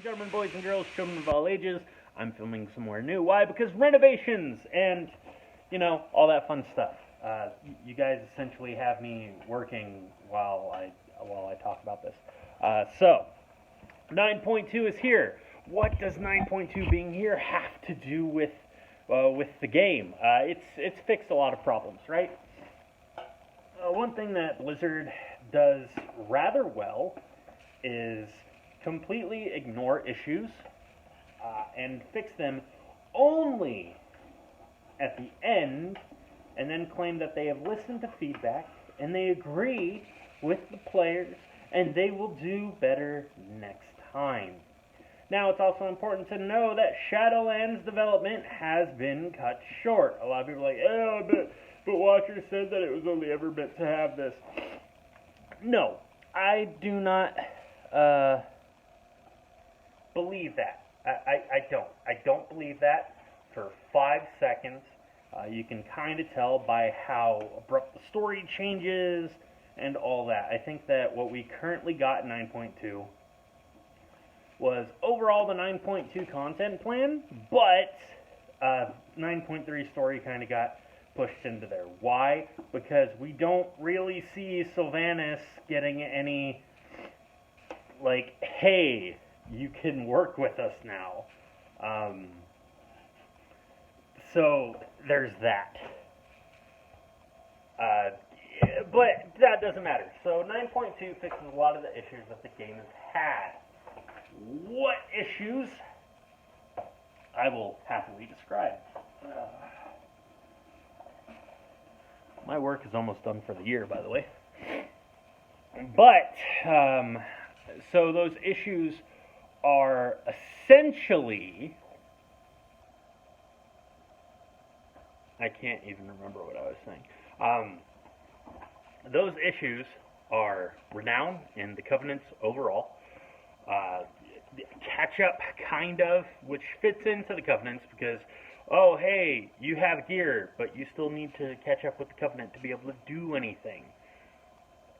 gentlemen, boys and girls, children of all ages. I'm filming somewhere new. Why? Because renovations and, all that fun stuff. You guys essentially have me working while I talk about this. So, 9.2 is here. What does 9.2 being here have to do with the game? It's fixed a lot of problems, right? One thing that Blizzard does rather well is completely ignore issues and fix them only at the end, and then claim that they have listened to feedback and they agree with the players and they will do better next time. Now, it's also important to know that Shadowlands development has been cut short. A lot of people are like, but Watcher said that it was only ever meant to have this. No, I do not believe that. I don't. I don't believe that for 5 seconds. You can kind of tell by how abrupt the story changes and all that. I think that what we currently got in 9.2 was overall the 9.2 content plan, but 9.3 story kind of got pushed into there. Why? Because we don't really see Sylvanas getting any, hey, you can work with us now. So there's that. But that doesn't matter. So 9.2 fixes a lot of the issues that the game has had. What issues? I will happily describe. My work is almost done for the year, by the way. But, so those issues are essentially... I can't even remember what I was saying. Those issues are Renown and the Covenants overall. Catch-up, kind of, which fits into the Covenants because, oh, hey, you have gear, but you still need to catch up with the Covenant to be able to do anything.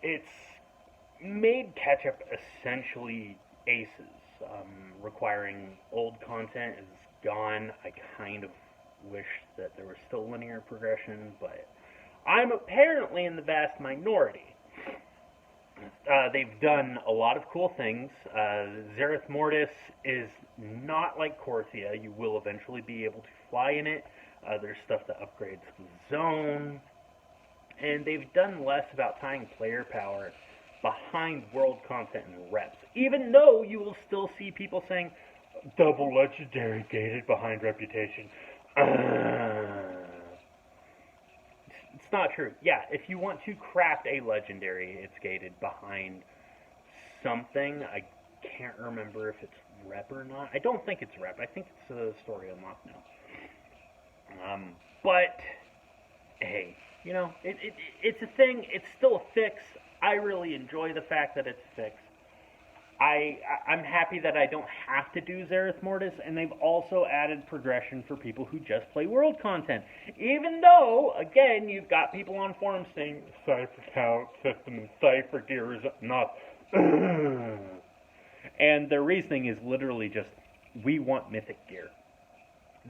It's made catch-up essentially aces. Requiring old content is gone. I kind of wish that there was still linear progression, but I'm apparently in the vast minority. They've done a lot of cool things. Zereth Mortis is not like Korthia. You will eventually be able to fly in it. There's stuff that upgrades the zone. And they've done less about tying player power behind world content and reps. Even though you will still see people saying, double legendary gated behind reputation. It's not true. Yeah, if you want to craft a legendary, it's gated behind something. I can't remember if it's rep or not. I don't think it's rep. I think it's a story unlock now. But, hey, it's a thing. It's still a fix. I really enjoy the fact that it's fixed. I'm happy that I don't have to do Zereth Mortis, and they've also added progression for people who just play world content. Even though, again, you've got people on forums saying, Cypher count system and Cypher gear is not... And their reasoning is literally just, we want mythic gear.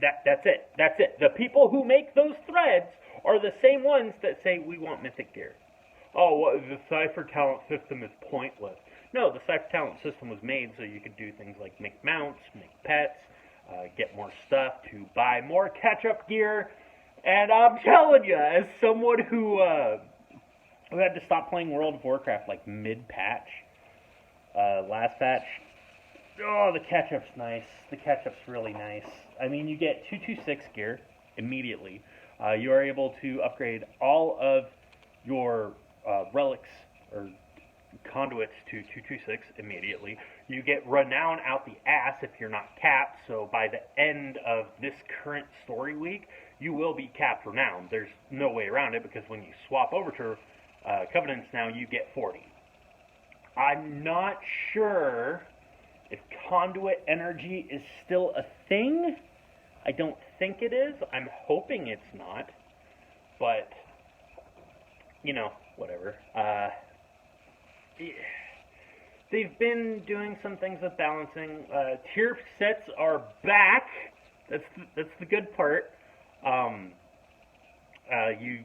That's it. That's it. The people who make those threads are the same ones that say, we want mythic gear. Oh, well, the Cypher talent system is pointless. No, the Cypher talent system was made so you could do things like make mounts, make pets, get more stuff, to buy more catch-up gear. And I'm telling you, as someone who had to stop playing World of Warcraft mid-patch, last patch, oh, the catch-up's nice. The catch-up's really nice. I mean, you get 226 gear immediately. You are able to upgrade all of your relics or conduits to 226 immediately. You get Renown out the ass if you're not capped, so by the end of this current story week, you will be capped Renown. There's no way around it, because when you swap over to Covenants now, you get 40. I'm not sure if Conduit Energy is still a thing. I don't think it is. I'm hoping it's not. But, whatever. they've been doing some things with balancing. Tier sets are back. That's the good part. You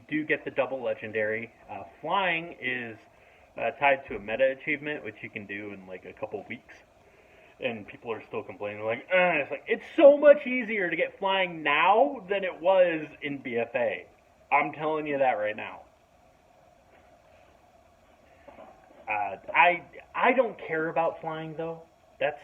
do get the double legendary. Flying is tied to a meta achievement, which you can do in like a couple weeks. And people are still complaining, like, it's like, it's so much easier to get flying now than it was in BFA. I'm telling you that right now. I don't care about flying though. That's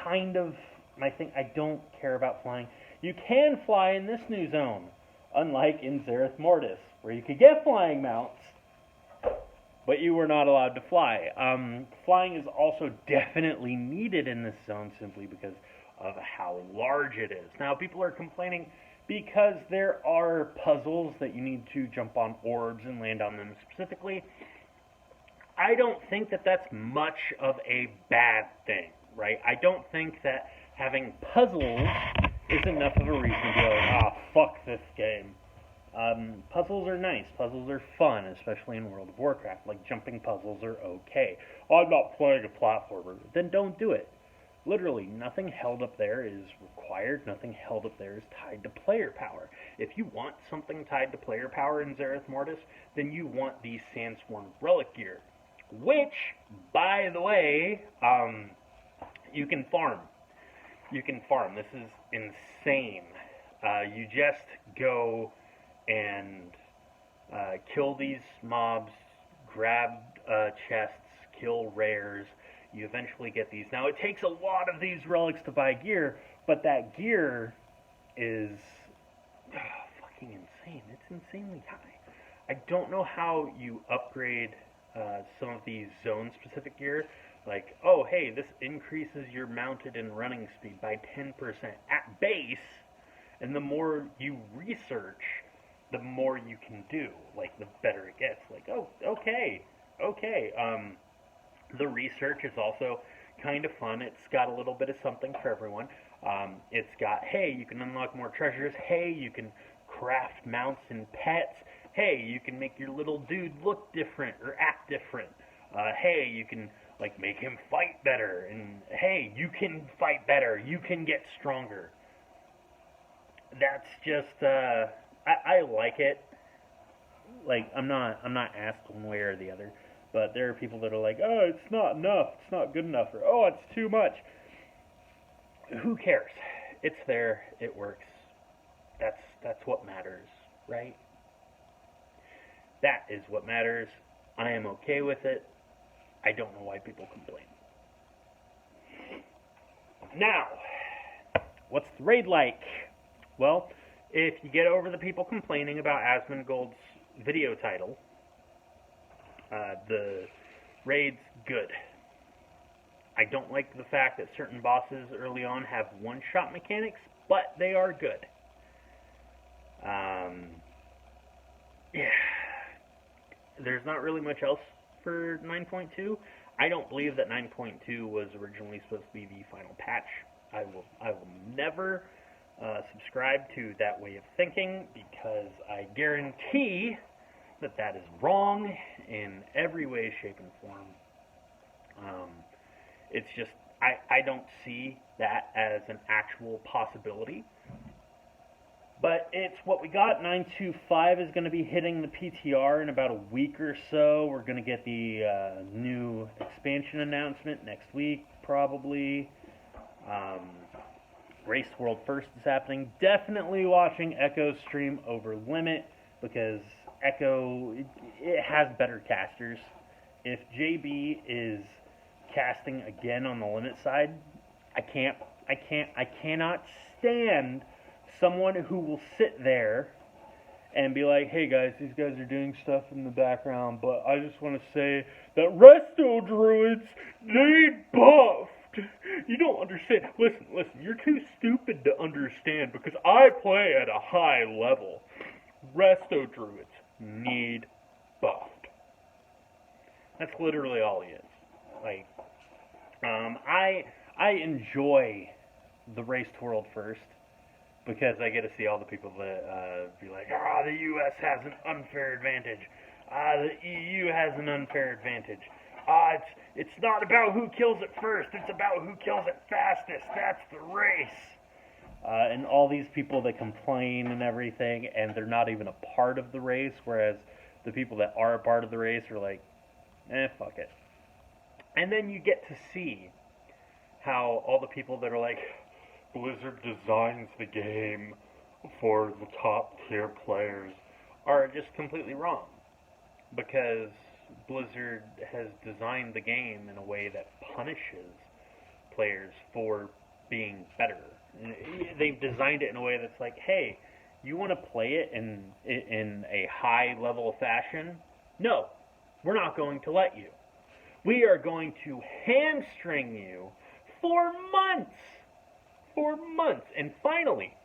kind of my thing. I don't care about flying. You can fly in this new zone, unlike in Zereth Mortis, where you could get flying mounts, but you were not allowed to fly. Flying is also definitely needed in this zone simply because of how large it is. Now, people are complaining because there are puzzles that you need to jump on orbs and land on them specifically. I don't think that that's much of a bad thing, right? I don't think that having puzzles is enough of a reason to go, fuck this game. Puzzles are nice. Puzzles are fun, especially in World of Warcraft. Like, jumping puzzles are okay. I'm not playing a platformer. Then don't do it. Literally, nothing held up there is required. Nothing held up there is tied to player power. If you want something tied to player power in Zereth Mortis, then you want the Sandsworn Relic gear. Which, by the way, you can farm. You can farm. This is insane. You just go and kill these mobs, grab chests, kill rares. You eventually get these. Now, it takes a lot of these relics to buy gear, but that gear is fucking insane. It's insanely high. I don't know how you upgrade some of these zone-specific gear. Like, oh, hey, this increases your mounted and running speed by 10% at base, and the more you research, the more you can do. Like, the better it gets. Like, oh, okay. The research is also kind of fun. It's got a little bit of something for everyone. It's got, hey, you can unlock more treasures. Hey, you can craft mounts and pets. Hey, you can make your little dude look different or act different. Hey, you can like make him fight better. And hey, you can fight better. You can get stronger. That's just I like it. Like I'm not asked one way or the other, but there are people that are like, oh, it's not enough. It's not good enough. Or oh, it's too much. Who cares? It's there. It works. That's what matters, right? That is what matters. I am okay with it. I don't know why people complain. Now, what's the raid like? Well, if you get over the people complaining about Asmongold's video title, the raid's good. I don't like the fact that certain bosses early on have one-shot mechanics, but they are good. Yeah. There's not really much else for 9.2. I don't believe that 9.2 was originally supposed to be the final patch. I will never subscribe to that way of thinking because I guarantee that is wrong in every way, shape, and form. It's just, I don't see that as an actual possibility. But it's what we got. 9.2.5 is going to be hitting the PTR in about a week or so. We're going to get the new expansion announcement next week, probably. Race World First is happening. Definitely watching Echo's stream over Limit because Echo, it has better casters. If JB is casting again on the Limit side, I cannot stand someone who will sit there and be like, hey guys, these guys are doing stuff in the background, but I just want to say that Resto Druids need buffed. You don't understand. Listen, you're too stupid to understand because I play at a high level. Resto Druids need buffed. That's literally all he is. Like, I enjoy the Race to World First because I get to see all the people that be like, the U.S. has an unfair advantage. The EU has an unfair advantage. It's not about who kills it first. It's about who kills it fastest. That's the race. And all these people that complain and everything, and they're not even a part of the race, whereas the people that are a part of the race are like, fuck it. And then you get to see how all the people that are like, Blizzard designs the game for the top tier players are just completely wrong. Because Blizzard has designed the game in a way that punishes players for being better. They've designed it in a way that's like, hey, you want to play it in a high level fashion? No, we're not going to let you. We are going to hamstring you for months. For months. And finally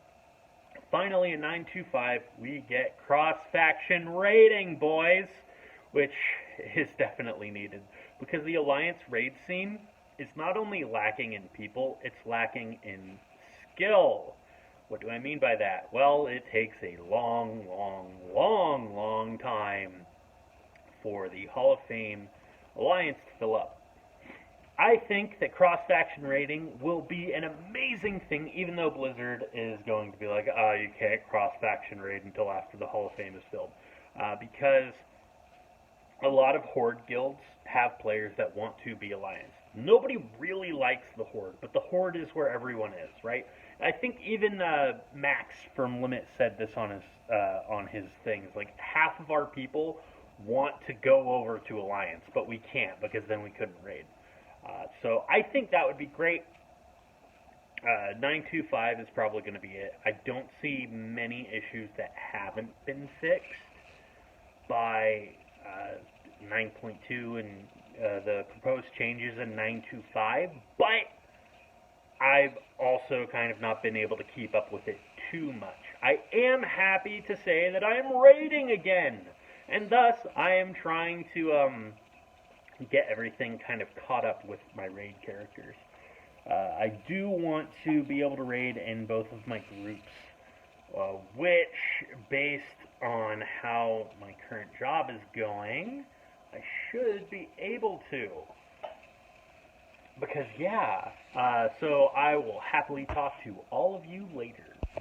in 925, we get cross-faction raiding, boys, which is definitely needed. Because the Alliance raid scene is not only lacking in people, it's lacking in skill. What do I mean by that? Well, it takes a long time for the Hall of Fame Alliance to fill up. I think that cross-faction raiding will be an amazing thing, even though Blizzard is going to be like, you can't cross-faction raid until after the Hall of Fame is filled. Because a lot of Horde guilds have players that want to be Alliance. Nobody really likes the Horde, but the Horde is where everyone is, right? I think even Max from Limit said this on his things. Like, half of our people want to go over to Alliance, but we can't because then we couldn't raid. So I think that would be great. 925 is probably going to be it. I don't see many issues that haven't been fixed by 9.2 and the proposed changes in 925, but I've also kind of not been able to keep up with it too much. I am happy to say that I am raiding again, and thus I am trying to get everything kind of caught up with my raid characters. I do want to be able to raid in both of my groups, which, based on how my current job is going, I should be able to. Because, so I will happily talk to all of you later.